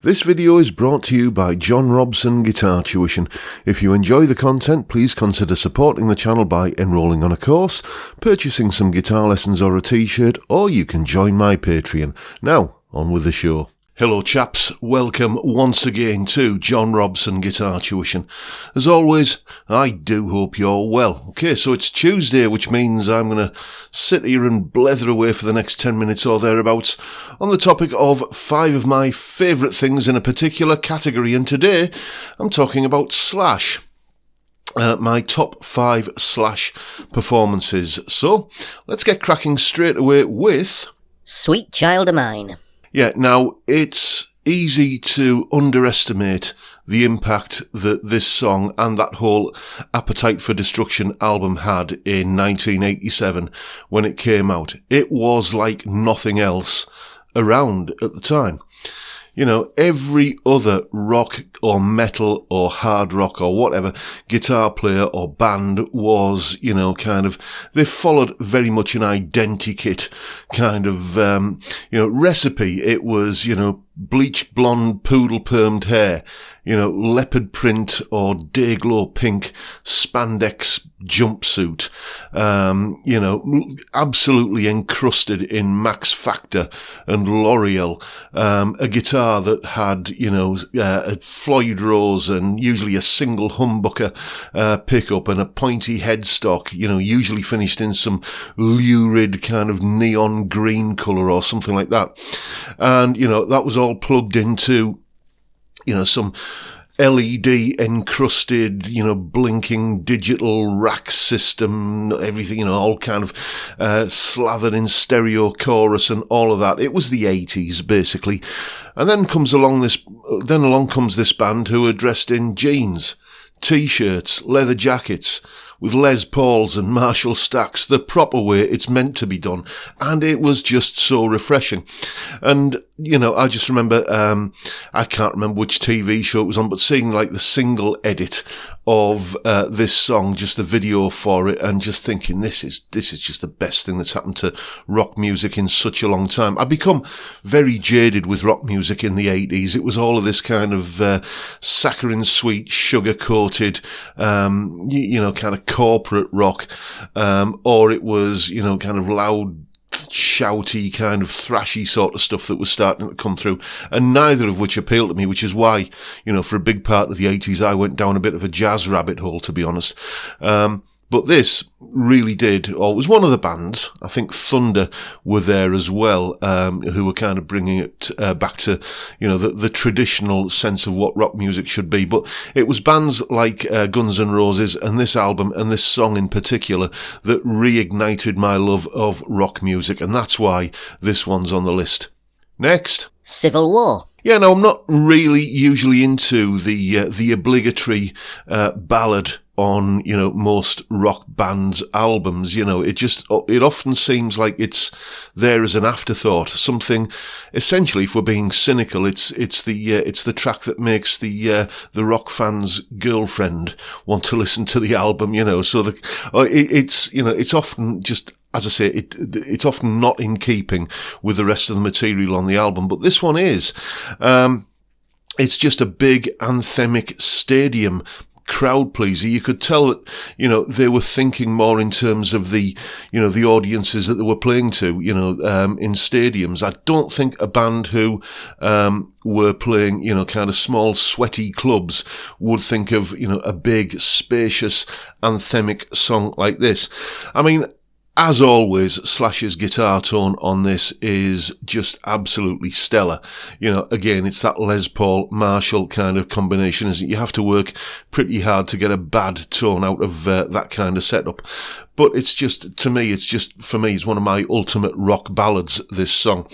This video is brought to you by John Robson Guitar Tuition. If you enjoy the content, please consider supporting the channel by enrolling on a course, purchasing some guitar lessons or a t-shirt, or you can join my Patreon. Now, on with the show. Hello chaps, welcome once again to John Robson Guitar Tuition. As always, I do hope you're well. Okay, so it's Tuesday, which means I'm going to sit here and blether away for the next 10 minutes or thereabouts on the topic of 5 of my favourite things in a particular category, and today I'm talking about Slash. My top 5 Slash performances. So, let's get cracking straight away with Sweet Child of Mine. Yeah, now, it's easy to underestimate the impact that this song and that whole Appetite for Destruction album had in 1987 when it came out. It was like nothing else around at the time. You know, every other rock or metal or hard rock or whatever guitar player or band was, they followed very much an identikit kind of, recipe. It was, bleached blonde poodle permed hair, leopard print or dayglow pink spandex jumpsuit, absolutely encrusted in Max Factor and L'Oreal, a guitar that had, a Floyd Rose and usually a single humbucker pickup and a pointy headstock, usually finished in some lurid kind of neon green colour or something like that. And, that was all plugged into, some LED encrusted, blinking digital rack system, everything, all kind of slathered in stereo chorus and all of that. It was the 80s, basically. And then along comes this band who are dressed in jeans, t-shirts, leather jackets, with Les Pauls and Marshall Stacks, the proper way it's meant to be done. And it was just so refreshing. And, I just remember, I can't remember which TV show it was on, but seeing like the single edit of this song, just the video for it, and just thinking, this is just the best thing that's happened to rock music in such a long time. I've become very jaded with rock music in the 80s. It was all of this kind of saccharine sweet, sugar-coated, kind of corporate rock, or it was, kind of loud, shouty, kind of thrashy sort of stuff that was starting to come through, and neither of which appealed to me, which is why, for a big part of the 80s, I went down a bit of a jazz rabbit hole, to be honest. But this really did, or it was one of the bands, I think Thunder were there as well, who were kind of bringing it back to, the traditional sense of what rock music should be. But it was bands like Guns N' Roses and this album and this song in particular that reignited my love of rock music, and that's why this one's on the list. Next. Civil War. Yeah, no, I'm not really usually into the obligatory ballad on, most rock bands' albums. It often seems like it's there as an afterthought, something. Essentially, if we're being cynical, it's the track that makes the rock fan's girlfriend want to listen to the album. So it's often just. As I say, it's often not in keeping with the rest of the material on the album, but this one is. It's just a big anthemic stadium crowd pleaser. You could tell that, they were thinking more in terms of the audiences that they were playing to, in stadiums. I don't think a band who, were playing, kind of small, sweaty clubs would think of, a big, spacious, anthemic song like this. I mean, as always, Slash's guitar tone on this is just absolutely stellar. Again, it's that Les Paul Marshall kind of combination, isn't it? You have to work pretty hard to get a bad tone out of that kind of setup. But it's just one of my ultimate rock ballads, this song.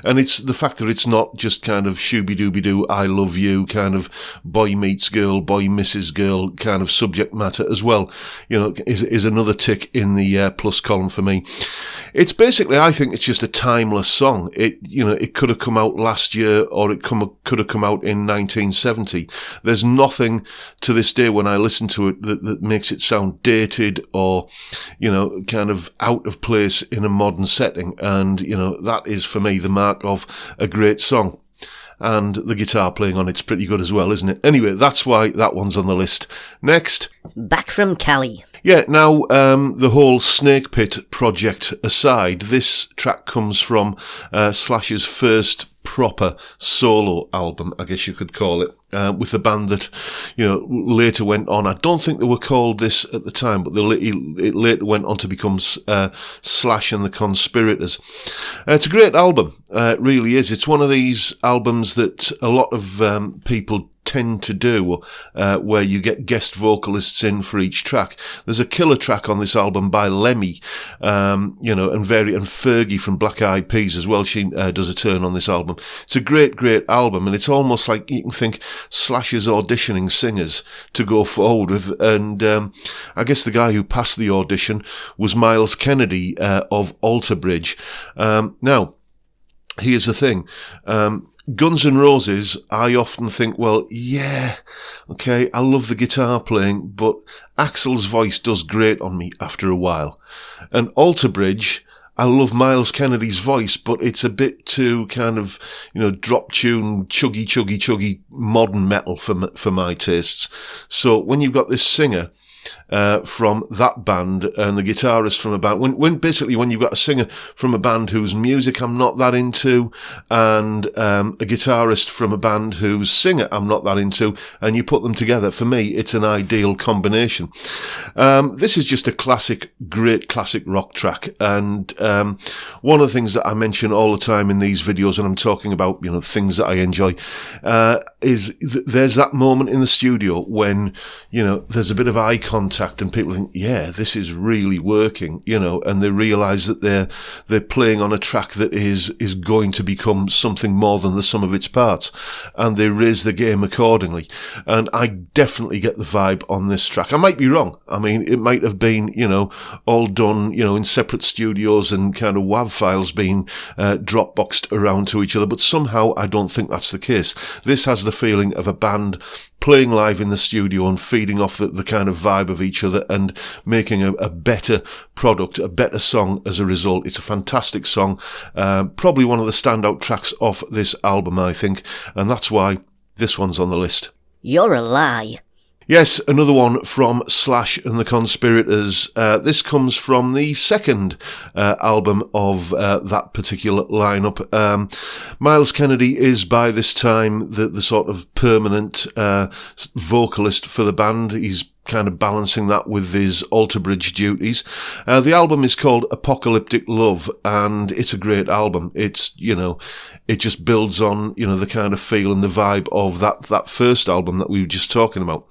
And it's the fact that it's not just kind of shooby-dooby-doo, I love you, kind of boy meets girl, boy misses girl kind of subject matter as well, is another tick in the plus column for me. It's basically, I think it's just a timeless song. It could have come out last year, or it could have come out in 1970. There's nothing to this day when I listen to it that makes it sound dated or kind of out of place in a modern setting. And, that is for me the mark of a great song. and the guitar playing on it's pretty good as well, isn't it? Anyway, that's why that one's on the list. Next. Back from Cali. Yeah, now, the whole Snake Pit project aside, this track comes from Slash's first proper solo album, I guess you could call it, with the band that, later went on. I don't think they were called this at the time, but it later went on to become Slash and the Conspirators. It's a great album, it really is. It's one of these albums that a lot of people tend to do, where you get guest vocalists in for each track. There's a killer track on this album by Lemmy, and Fergie from Black Eyed Peas as well. She does a turn on this album. It's a great, great album, and it's almost like you can think Slash is auditioning singers to go forward with, and I guess the guy who passed the audition was Miles Kennedy of Alter Bridge. Now, here's the thing. Guns N' Roses, I often think, well, yeah, okay, I love the guitar playing, but Axl's voice does grate on me after a while. And Alter Bridge, I love Miles Kennedy's voice, but it's a bit too kind of, drop tune, chuggy modern metal for my tastes. So when you've got this singer from that band and the guitarist from a band, when you've got a singer from a band whose music I'm not that into, and a guitarist from a band whose singer I'm not that into, and you put them together, for me it's an ideal combination. This is just a great classic rock track, and one of the things that I mention all the time in these videos when I'm talking about things that I enjoy is there's that moment in the studio when there's a bit of eye contact and people think, yeah, this is really working, and they realise that they're playing on a track that is going to become something more than the sum of its parts, and they raise the game accordingly. And I definitely get the vibe on this track. I might be wrong. I mean, it might have been, all done, in separate studios and kind of WAV files being Dropboxed around to each other, but somehow I don't think that's the case. This has the feeling of a band playing live in the studio and feeding off the kind of vibe of each other and making a better product, a better song as a result. It's a fantastic song, probably one of the standout tracks off this album, I think, and that's why this one's on the list. You're a lie. Yes, another one from Slash and the Conspirators. This comes from the second album of that particular lineup. Miles Kennedy is by this time the sort of permanent vocalist for the band. He's kind of balancing that with his Alter Bridge duties. The album is called Apocalyptic Love, and it's a great album. It's, it just builds on, the kind of feel and the vibe of that first album that we were just talking about.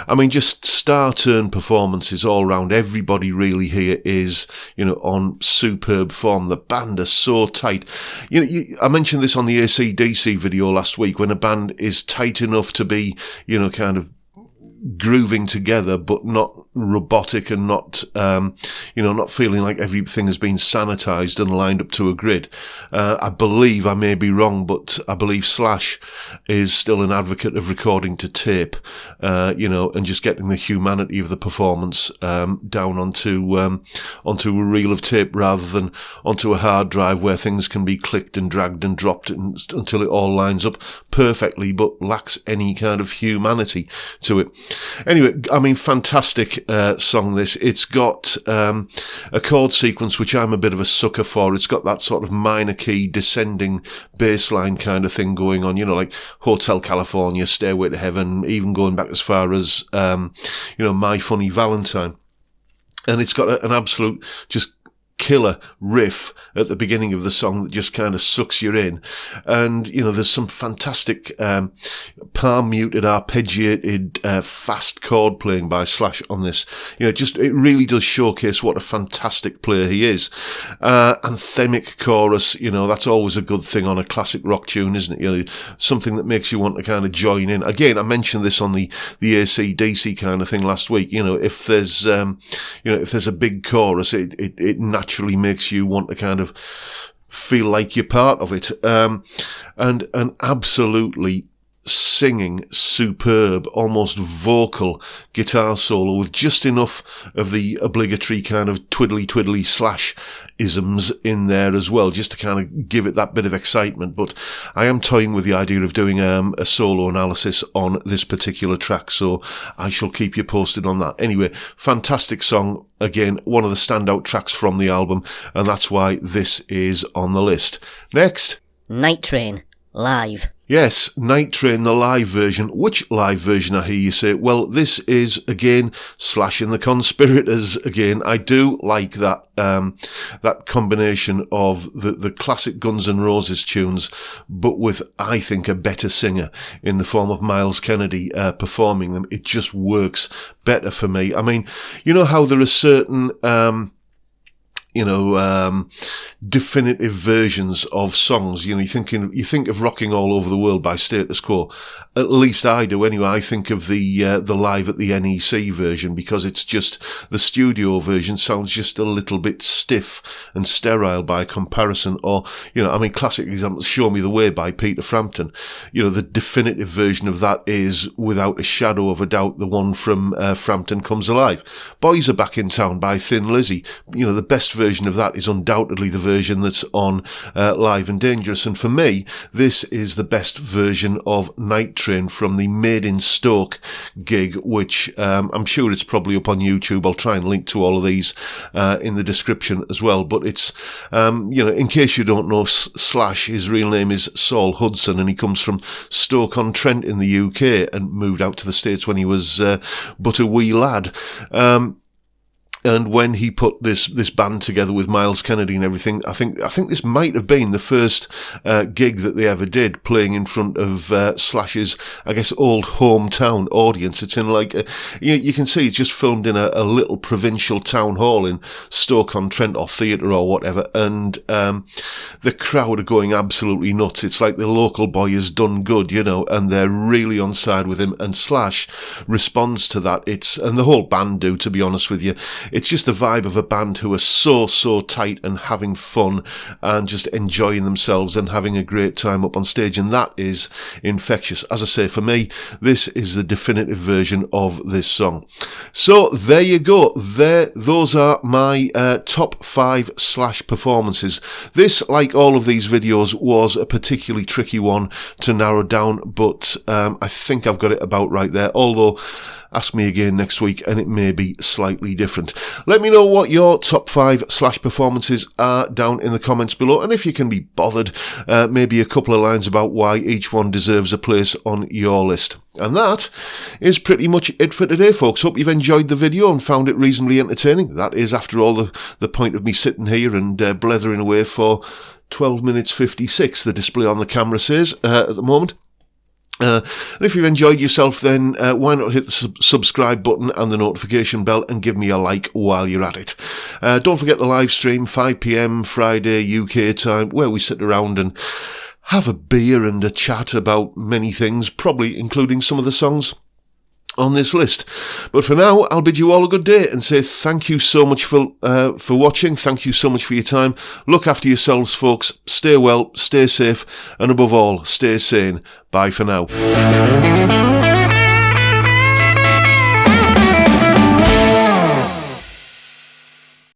I mean, just star-turn performances all around. Everybody really here is, on superb form. The band are so tight. I mentioned this on the AC/DC video last week, when a band is tight enough to be, kind of grooving together, but not robotic and not, not feeling like everything has been sanitized and lined up to a grid. I believe, I may be wrong, but I believe Slash is still an advocate of recording to tape, and just getting the humanity of the performance down onto a reel of tape rather than onto a hard drive where things can be clicked and dragged and dropped until it all lines up perfectly but lacks any kind of humanity to it. Anyway, I mean, fantastic song this. It's got a chord sequence which I'm a bit of a sucker for. It's got that sort of minor key descending bass line kind of thing going on, like Hotel California, Stairway to Heaven, even going back as far as My Funny Valentine. And it's got an absolute just killer riff at the beginning of the song that just kind of sucks you in. And, there's some fantastic palm muted, arpeggiated, fast chord playing by Slash on this. It really does showcase what a fantastic player he is. Anthemic chorus, that's always a good thing on a classic rock tune, isn't it? Something that makes you want to kind of join in. Again, I mentioned this on the AC/DC kind of thing last week. If there's a big chorus, it naturally makes you want to kind of feel like you're part of it. And an absolutely singing, superb, almost vocal guitar solo with just enough of the obligatory kind of twiddly slash isms in there as well, just to kind of give it that bit of excitement. But I am toying with the idea of doing a solo analysis on this particular track, so I shall keep you posted on that. Anyway, fantastic song. Again, one of the standout tracks from the album, and that's why this is on the list. Next, Night Train, live. Yes, Night Train, the live version. Which live version, I hear you say? Well, this is, again, Slash and the Conspirators again. I do like that that combination of the classic Guns N' Roses tunes, but with, I think, a better singer in the form of Miles Kennedy performing them. It just works better for me. I mean, you know how there are certain definitive versions of songs. You think of Rocking All Over the World by Status Quo. At least I do anyway. I think of the live at the NEC version, because it's just, the studio version sounds just a little bit stiff and sterile by comparison. Or, classic examples, Show Me the Way by Peter Frampton. The definitive version of that is, without a shadow of a doubt, the one from Frampton Comes Alive. Boys Are Back in Town by Thin Lizzy. The best version of that is undoubtedly the version that's on Live and Dangerous. And for me, this is the best version of Night Train from the Made in Stoke gig, which I'm sure it's probably up on YouTube. I'll try and link to all of these in the description as well. But it's, in case you don't know, Slash, his real name is Saul Hudson, and he comes from Stoke-on-Trent in the UK and moved out to the States when he was but a wee lad. And when he put this band together with Miles Kennedy and everything, I think this might have been the first gig that they ever did, playing in front of Slash's, I guess, old hometown audience. It's in you can see it's just filmed in a little provincial town hall in Stoke-on-Trent, or theatre or whatever, and the crowd are going absolutely nuts. It's like the local boy has done good, and they're really on side with him, and Slash responds to that. And the whole band do, to be honest with you. It's just the vibe of a band who are so tight and having fun and just enjoying themselves and having a great time up on stage, and that is infectious. As I say, for me, this is the definitive version of this song. So there you go. Those are my top 5 Slash performances. This, like all of these videos, was a particularly tricky one to narrow down, but I think I've got it about right there, although ask me again next week and it may be slightly different. Let me know what your top 5 Slash performances are down in the comments below, and if you can be bothered, maybe a couple of lines about why each one deserves a place on your list. And that is pretty much it for today, folks. Hope you've enjoyed the video and found it reasonably entertaining. That is, after all, the point of me sitting here and blethering away for 12 minutes 56, the display on the camera says at the moment. And if you've enjoyed yourself, then why not hit the subscribe button and the notification bell and give me a like while you're at it. Don't forget the live stream, 5 PM Friday UK time, where we sit around and have a beer and a chat about many things, probably including some of the songs on this list. But for now, I'll bid you all a good day and say thank you so much for watching. Thank you so much for your time. Look after yourselves, folks. Stay well, stay safe, and above all, stay sane. Bye for now.